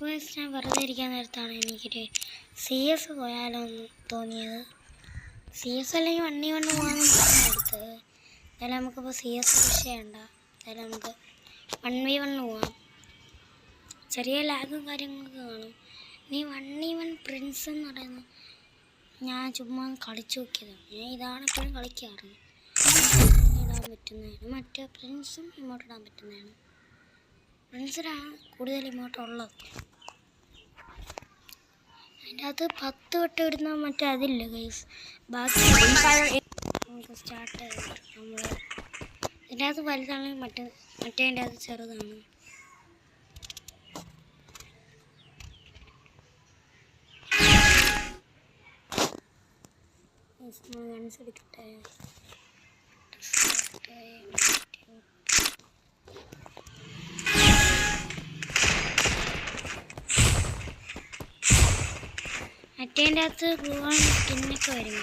ഞാൻ വെറുതെ ഇരിക്കാൻ നേരത്താണ് എനിക്കൊരു CS പോയാലോ എന്ന് തോന്നിയത്. CS അല്ലെങ്കിൽ 1v1 പോകാമെന്ന് എടുത്തത്. എന്തായാലും നമുക്കിപ്പോൾ CS വിഷയമുണ്ട. എന്തായാലും നമുക്ക് 1v1 പോവാം. ചെറിയ ലാഗും കാര്യങ്ങളൊക്കെ കാണും. നീ 1v1 പ്രിൻസ് എന്ന് പറയുന്നത് ഞാൻ ചുമ്മാ കളിച്ചു നോക്കിയതാണ്. ഞാൻ ഇതാണ് എപ്പോഴും കളിക്കാറ്. ഇടാൻ പറ്റുന്നതാണ്. മറ്റേ പ്രിൻസും ഇമോട്ട് ഇടാൻ പറ്റുന്നതാണ്. പ്രിൻസിലാണ് കൂടുതൽ ഇമോട്ട് ഉള്ളത്. അതിൻ്റെ അകത്ത് 10 വട്ടം ഇടുന്ന മറ്റേ അതില്ല ഗൈസ്. ബാക്കി നമുക്ക് സ്റ്റാർട്ട് ചെയ്തിട്ട് നമ്മൾ ഇതിൻ്റെ അകത്ത് വലുതാണെങ്കിൽ മറ്റേതിൻ്റെ അകത്ത് ചെറുതാണ്. ഗൺസ് എടുക്കട്ടെ. മറ്റേതിൻ്റെ അകത്ത് പോകാൻ സ്കിന്നൊക്കെ വരും.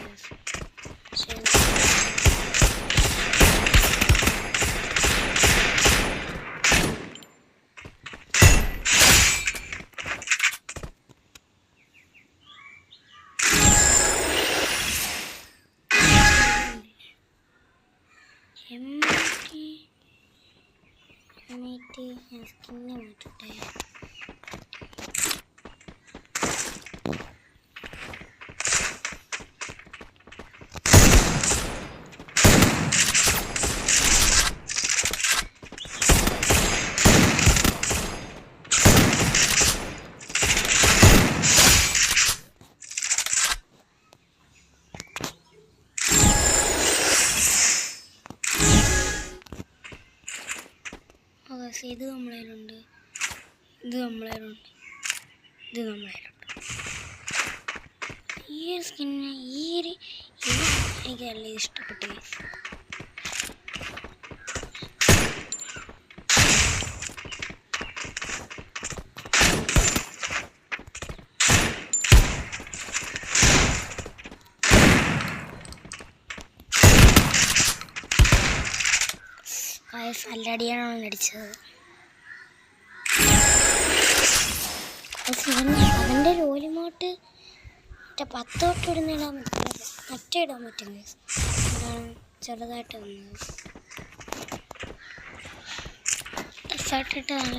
ഞാൻ സ്കിന്നെ മാറ്റട്ടെ. ഇത് നമ്മളതിലുണ്ട്, ഇത് നമ്മളതിലുണ്ട്, ഇത് നമ്മളതിലുണ്ട്. ഈ സ്കിന്ന് എനിക്ക് നല്ല ഇഷ്ടപ്പെട്ടു. നല്ല അടിയാണ് അടിച്ചത്. അവൻ്റെ ലോലിമോട്ട് മറ്റേ 10 തൊട്ട് ഇടുന്നിടാൻ പറ്റില്ല, മറ്റേ ഇടാൻ പറ്റും. അതാണ് ചെറുതായിട്ട് വന്നത്. ഡ്രസ്സായിട്ടിട്ട് നല്ല